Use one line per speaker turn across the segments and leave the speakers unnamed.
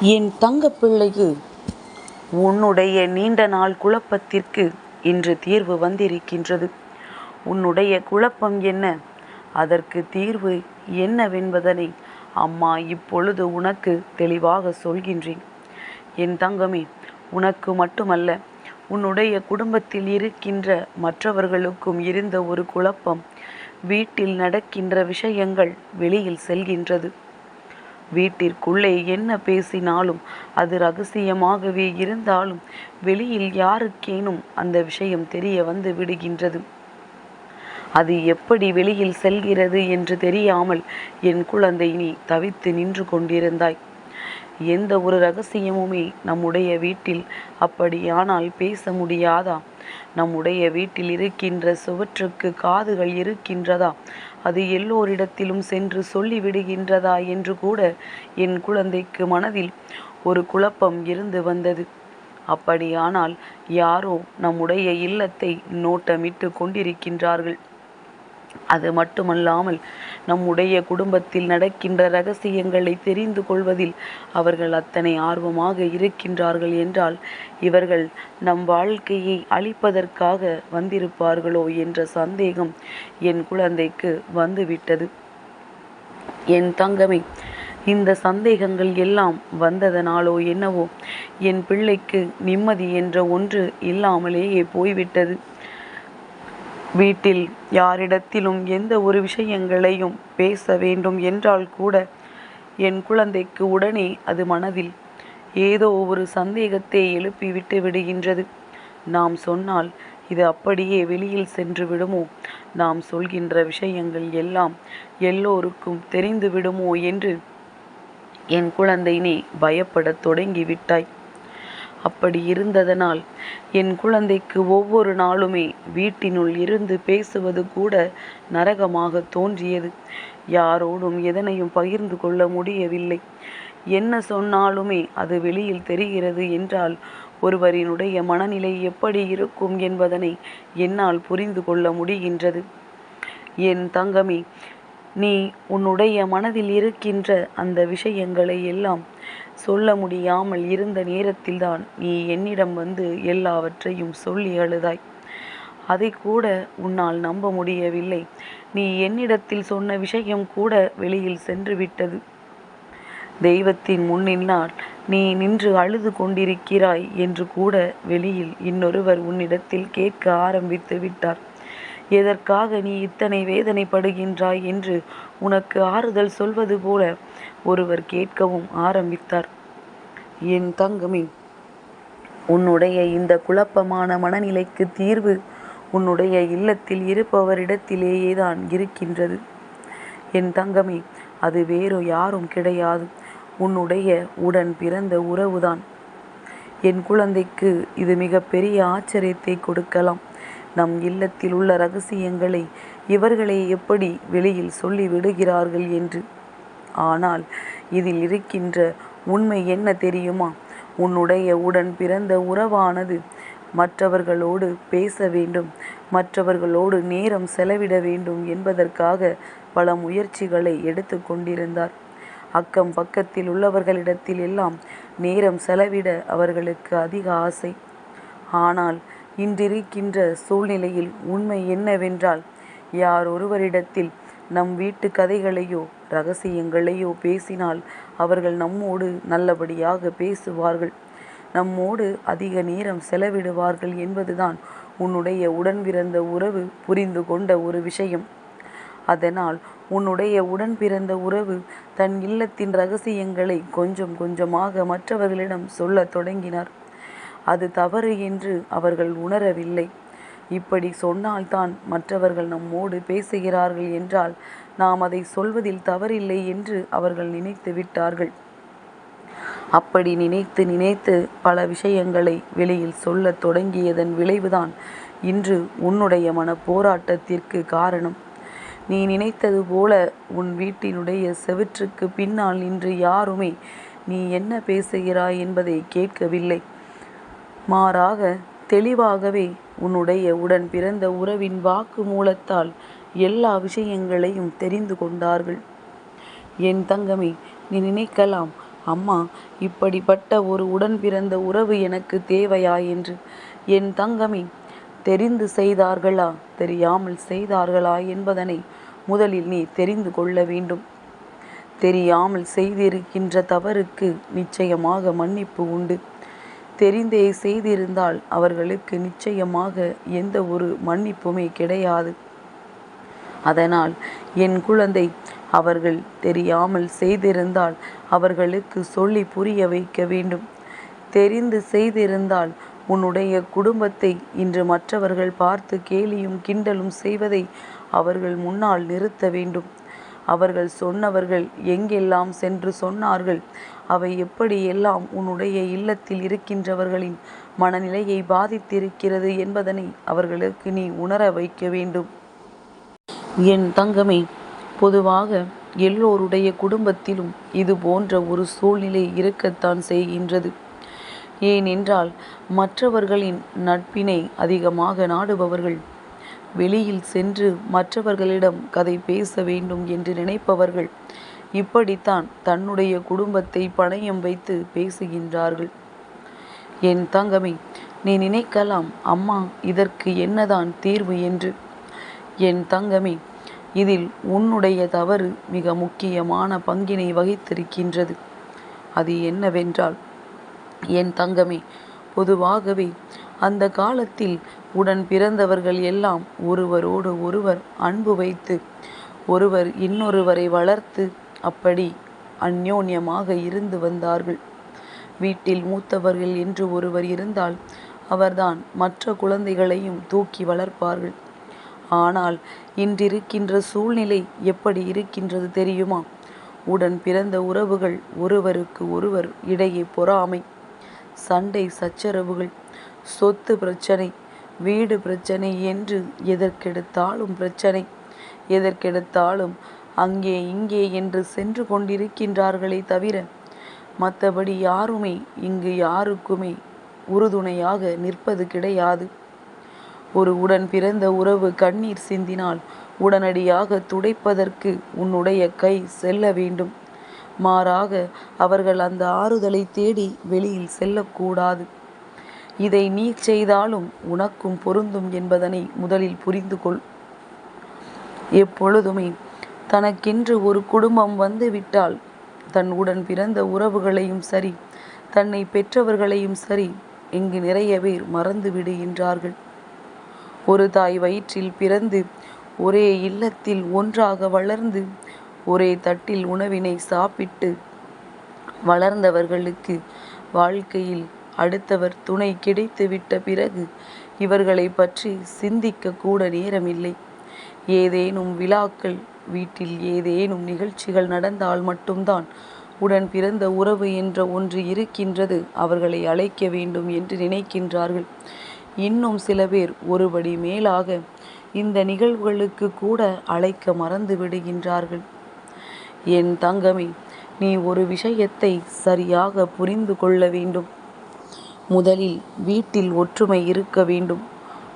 என் தங்கப்பிள்ளைக்கு, உன்னுடைய நீண்ட நாள் குழப்பத்திற்கு இன்று தீர்வு வந்திருக்கின்றது. உன்னுடைய குழப்பம் என்ன, அதற்கு தீர்வு என்னவென்பதனை அம்மா இப்பொழுது உனக்கு தெளிவாக சொல்கின்றேன். என் தங்கமே, உனக்கு மட்டுமல்ல, உன்னுடைய குடும்பத்தில் இருக்கின்ற மற்றவர்களுக்கும் இருந்த ஒரு குழப்பம். வீட்டில் நடக்கின்ற விஷயங்கள் வெளியில் செல்கின்றது. வீட்டிற்குள்ளே என்ன பேசினாலும் அது ரகசியமாகவே இருந்தாலும் வெளியில் யாருக்கேனும் அந்த விஷயம் தெரிய வந்து விடுகின்றது. அது எப்படி வெளியில் செல்கிறது என்று தெரியாமல் என் குழந்தை நீ தவித்து நின்று கொண்டிருந்தாய். எந்த ஒரு ரகசியமுமே நம்முடைய வீட்டில் அப்படியானால் பேச முடியாதா? நம்முடைய வீட்டில் இருக்கின்ற சுவற்றுக்கு காதுகள் இருக்கின்றதா? அது எல்லோரிடத்திலும் சென்று சொல்லிவிடுகின்றதா என்று கூட என் குழந்தைக்கு மனதில் ஒரு குழப்பம் இருந்து வந்தது. அப்படியானால் யாரோ நம்முடைய இல்லத்தை நோட்டமிட்டு கொண்டிருக்கின்றார்கள். அது மட்டுமல்லாமல் நம்முடைய குடும்பத்தில் நடக்கின்ற இரகசியங்களை தெரிந்து கொள்வதில் அவர்கள் அத்தனை ஆர்வமாக இருக்கின்றார்கள் என்றால் இவர்கள் நம் வாழ்க்கையை அழிப்பதற்காக வந்திருப்பார்களோ என்ற சந்தேகம் என் குழந்தைக்கு வந்துவிட்டது. என் தங்கமே, இந்த சந்தேகங்கள் எல்லாம் வந்ததனாலோ என்னவோ என் பிள்ளைக்கு நிம்மதி என்ற ஒன்று இல்லாமலேயே போய்விட்டது. வீட்டில் யாரிடத்திலும் எந்த ஒரு விஷயங்களையும் பேச வேண்டும் என்றால் கூட என் குழந்தைக்கு உடனே அது மனதில் ஏதோ ஒரு சந்தேகத்தை எழுப்பிவிட்டு விடுகின்றது. நாம் சொன்னால் இது அப்படியே வெளியில் சென்று விடுமோ, நாம் சொல்கின்ற விஷயங்கள் எல்லாம் எல்லோருக்கும் தெரிந்து விடுமோ என்று என் குழந்தை நீ பயப்படத் தொடங்கிவிட்டாய். அப்படி இருந்ததனால் என் குழந்தைக்கு ஒவ்வொரு நாளுமே வீட்டினுள் இருந்து பேசுவது கூட நரகமாக தோன்றியது. யாரோடும் எதனையும் பகிர்ந்து கொள்ள முடியவில்லை. என்ன சொன்னாலுமே அது வெளியில் தெரிகிறது என்றால் ஒருவரினுடைய மனநிலை எப்படி இருக்கும் என்பதனை என்னால் புரிந்து கொள்ள முடிகின்றது. என் தங்கமே, நீ உன்னுடைய மனதில் இருக்கின்ற அந்த விஷயங்களை எல்லாம் சொல்ல முடியாமல் இருந்த நேரத்தில்தான் நீ என்னிடம் வந்து எல்லாவற்றையும் சொல்லி அழுதாய். அதை கூட உன்னால் நம்ப முடியவில்லை. நீ என்னிடத்தில் சொன்ன விஷயம் கூட வெளியில் சென்று விட்டது. தெய்வத்தின் முன்னினால் நீ நின்று அழுது கொண்டிருக்கிறாய் என்று கூட வெளியில் இன்னொருவர் உன்னிடத்தில் கேட்க ஆரம்பித்து விட்டார். எதற்காக நீ இத்தனை வேதனைப்படுகின்றாய் என்று உனக்கு ஆறுதல் சொல்வது போல ஒருவர் கேட்கவும் ஆரம்பித்தார். என் தங்கமே, உன்னுடைய இந்த குழப்பமான மனநிலைக்கு தீர்வு உன்னுடைய இல்லத்தில் இருப்பவரிடத்திலேயே தான் இருக்கின்றது. என் தங்கமே, அது வேறு யாரும் கிடையாது, உன்னுடைய உடன் பிறந்த உறவுதான். என் குழந்தைக்கு இது மிக பெரிய ஆச்சரியத்தை கொடுக்கலாம். நம் இல்லத்தில் உள்ள இரகசியங்களை இவர்களே எப்படி வெளியில் சொல்லி விடுகிறார்கள் என்று. ஆனால் இதில் இருக்கின்ற உண்மை என்ன தெரியுமா? உன்னுடைய உடன் பிறந்த உறவானது மற்றவர்களோடு பேச வேண்டும், மற்றவர்களோடு நேரம் செலவிட வேண்டும் என்பதற்காக பல முயற்சிகளை எடுத்து கொண்டிருந்தார். அக்கம் பக்கத்தில் உள்ளவர்களிடத்தில் எல்லாம் நேரம் செலவிட அவர்களுக்கு அதிக ஆசை. ஆனால் இன்றிருக்கின்ற சூழ்நிலையில் உண்மை என்னவென்றால், யார் ஒருவரிடத்தில் நம் வீட்டு கதைகளையோ இரகசியங்களையோ பேசினால் அவர்கள் நம்மோடு நல்லபடியாக பேசுவார்கள், நம்மோடு அதிக நேரம் செலவிடுவார்கள் என்பதுதான் உன்னுடைய உடன் பிறந்த உறவு புரிந்து கொண்ட ஒரு விஷயம். அதனால் உன்னுடைய உடன் பிறந்த உறவு தன் இல்லத்தின் இரகசியங்களை கொஞ்சம் கொஞ்சமாக மற்றவர்களிடம் சொல்லத் தொடங்கினார். அது தவறு என்று அவர்கள் உணரவில்லை. இப்படி சொன்னால்தான் மற்றவர்கள் நம்மோடு பேசுகிறார்கள் என்றால் நாம் அதை சொல்வதில் தவறில்லை என்று அவர்கள் நினைத்து விட்டார்கள். அப்படி நினைத்து நினைத்து பல விஷயங்களை வெளியில் சொல்லத் தொடங்கியதன் விளைவுதான் இன்று உன்னுடைய மன போராட்டத்திற்கு காரணம். நீ நினைத்தது போல உன் வீட்டினுடைய செவிற்றுக்கு பின்னால் நின்று யாருமே நீ என்ன பேசுகிறாய் என்பதை கேட்கவில்லை. மாறாக தெளிவாகவே உன்னுடைய உடன் பிறந்த உறவின் வாக்கு மூலத்தால் எல்லா விஷயங்களையும் தெரிந்து கொண்டார்கள். என் தங்கமே, நீ நினைக்கலாம், அம்மா, இப்படிப்பட்ட ஒரு உடன் பிறந்த உறவு எனக்கு தேவையா என்று. என் தங்கமே, தெரிந்து செய்தார்களா தெரியாமல் செய்தார்களா என்பதனை முதலில் நீ தெரிந்து கொள்ள வேண்டும். தெரியாமல் செய்திருக்கின்ற தவறுக்கு நிச்சயமாக மன்னிப்பு உண்டு. தெரிந்தே செய்திருந்தால் அவர்களுக்கு நிச்சயமாக எந்த ஒரு மன்னிப்புமே கிடையாது. அதனால் என் குழந்தை, அவர்கள் தெரியாமல் செய்திருந்தால் அவர்களுக்கு சொல்லி புரிய வைக்க வேண்டும். தெரிந்து செய்திருந்தால் உன்னுடைய குடும்பத்தை இன்று மற்றவர்கள் பார்த்து கேலியும் கிண்டலும் செய்வதை அவர்கள் முன்னால் நிறுத்த வேண்டும். அவர்கள் சொன்னவர்கள் எங்கெல்லாம் சென்று சொன்னார்கள், அவை எப்படியெல்லாம் உன்னுடைய இல்லத்தில் இருக்கின்றவர்களின் மனநிலையை பாதித்திருக்கிறது என்பதனை அவர்களுக்கு நீ உணர வைக்க வேண்டும். என் தங்கமே, பொதுவாக எல்லோருடைய குடும்பத்திலும் இது போன்ற ஒரு சூழ்நிலை இருக்கத்தான் செய்கின்றது. ஏனென்றால் மற்றவர்களின் நட்பினை அதிகமாக நாடுபவர்கள், வெளியில் சென்று மற்றவர்களிடம் கதை பேச வேண்டும் என்று நினைப்பவர்கள் இப்படித்தான் தன்னுடைய குடும்பத்தை பணயம் வைத்து பேசுகின்றார்கள். என் தங்கமே, நீ நினைக்கலாம், அம்மா இதற்கு என்னதான் தீர்வு என்று. என் தங்கமே, இதில் உன்னுடைய தவறு மிக முக்கியமான பங்கினை வகித்திருக்கின்றது. அது என்னவென்றால், என் தங்கமே, பொதுவாகவே அந்த காலத்தில் உடன் பிறந்தவர்கள் எல்லாம் ஒருவரோடு ஒருவர் அன்பு வைத்து ஒருவர் இன்னொருவரை வளர்த்து அப்படி அந்யோன்யமாக இருந்து வந்தார்கள். வீட்டில் மூத்தவர்கள் என்று ஒருவர் இருந்தால் அவர்தான் மற்ற குழந்தைகளையும் தூக்கி வளர்ப்பார்கள். ஆனால் இன்றிருக்கின்ற சூழ்நிலை எப்படி இருக்கின்றது தெரியுமா? உடன் பிறந்த உறவுகள் ஒருவருக்கு ஒருவர் இடையே பொறாமை, சண்டை சச்சரவுகள், சொத்து பிரச்சனை, வீடு பிரச்சனை என்று எதற்கெடுத்தாலும் பிரச்சனை, எதற்கெடுத்தாலும் அங்கே இங்கே என்று சென்று கொண்டிருக்கின்றார்களே தவிர மற்றபடி யாருமே இங்கு யாருக்குமே உறுதுணையாக நிற்பது கிடையாது. ஒரு உடன் பிறந்த உறவு கண்ணீர் சிந்தினால் உடனடியாக துடைப்பதற்கு உன்னுடைய கை செல்ல வேண்டும். மாறாக அவர்கள் அந்த ஆறுதலை தேடி வெளியில் செல்லக்கூடாது. இதை நீ செய்தாலும் உனக்கும் பொருந்தும் என்பதனை முதலில் புரிந்து கொள். எப்பொழுதுமே தனக்கென்று ஒரு குடும்பம் வந்துவிட்டால் தன் உடன் பிறந்த உறவுகளையும் சரி, தன்னை பெற்றவர்களையும் சரி, இங்கு நிறைய பேர் மறந்து விடுகின்றார்கள். ஒரு தாய் வயிற்றில் பிறந்து ஒரே இல்லத்தில் ஒன்றாக வளர்ந்து ஒரே தட்டில் உணவினை சாப்பிட்டு வளர்ந்தவர்களுக்கு வாழ்க்கையில் அடுத்தவர் துணை கிடைத்துவிட்ட பிறகு இவர்களை பற்றி சிந்திக்க கூட நேரமில்லை. ஏதேனும் விழாக்கள், வீட்டில் ஏதேனும் நிகழ்ச்சிகள் நடந்தால் மட்டும்தான் உடன் பிறந்த உறவு என்ற ஒன்று இருக்கின்றது, அவர்களை அழைக்க வேண்டும் என்று நினைக்கின்றார்கள். இன்னும் சில பேர் ஒருபடி மேலாக இந்த நிகழ்வுகளுக்கு கூட அழைக்க மறந்து விடுகின்றார்கள். என் தங்கமே, நீ ஒரு விஷயத்தை சரியாக புரிந்து கொள்ள வேண்டும். முதலில் வீட்டில் ஒற்றுமை இருக்க வேண்டும்.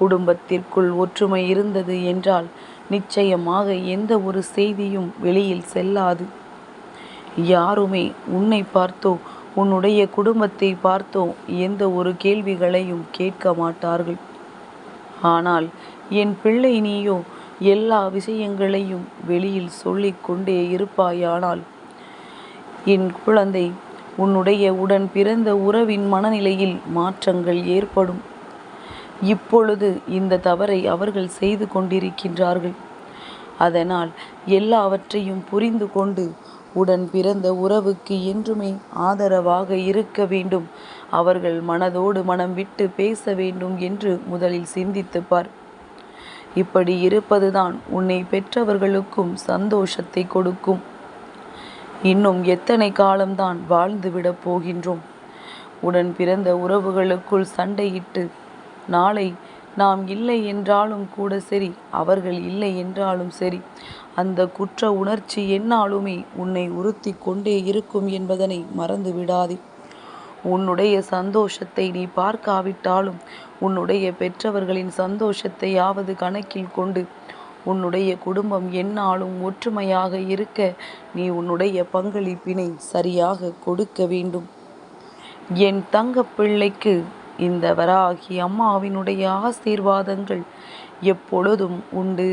குடும்பத்திற்குள் ஒற்றுமை இருந்தது என்றால் நிச்சயமாக எந்த ஒரு செய்தியும் வெளியில் செல்லாது. யாருமே உன்னை பார்த்தோ உன்னுடைய குடும்பத்தை பார்த்தோ எந்த ஒரு கேள்விகளையும் கேட்க மாட்டார்கள். ஆனால் என் பிள்ளை, நீயோ எல்லா விஷயங்களையும் வெளியில் சொல்லிக் கொண்டே இருப்பாயானால் என் குழந்தை, உன்னுடைய உடன் பிறந்த உறவின் மனநிலையில் மாற்றங்கள் ஏற்படும். இப்பொழுது இந்த தவறை அவர்கள் செய்து கொண்டிருக்கின்றார்கள். அதனால் எல்லாவற்றையும் புரிந்து கொண்டு உடன் பிறந்த உறவுக்கு என்றுமே ஆதரவாக இருக்க வேண்டும். அவர்கள் மனதோடு மனம் விட்டு பேச வேண்டும் என்று முதலில் சிந்தித்து பார். இப்படி இருப்பதுதான் உன்னை பெற்றவர்களுக்கும் சந்தோஷத்தை கொடுக்கும். இன்னும் எத்தனை காலம்தான் வாழ்ந்துவிடப் போகின்றோம்? உடன் பிறந்த உறவுகளுக்குள் சண்டையிட்டு நாளை நாம் இல்லை என்றாலும் கூட சரி, அவர்கள் இல்லை என்றாலும் சரி, அந்த குற்ற உணர்ச்சி எந்நாளுமே உன்னை உறுத்தி கொண்டே இருக்கும் என்பதனை மறந்து விடாதே. உன்னுடைய சந்தோஷத்தை நீ பார்க்காவிட்டாலும் உன்னுடைய பெற்றவர்களின் சந்தோஷத்தையாவது கணக்கில் கொண்டு உன்னுடைய குடும்பம் எந்நாளும் ஒற்றுமையாக இருக்க நீ உன்னுடைய பங்களிப்பினை சரியாக கொடுக்க வேண்டும். என் தங்க பிள்ளைக்கு இந்த வராகி அம்மாவினுடைய ஆசீர்வாதங்கள் எப்பொழுதும் உண்டு.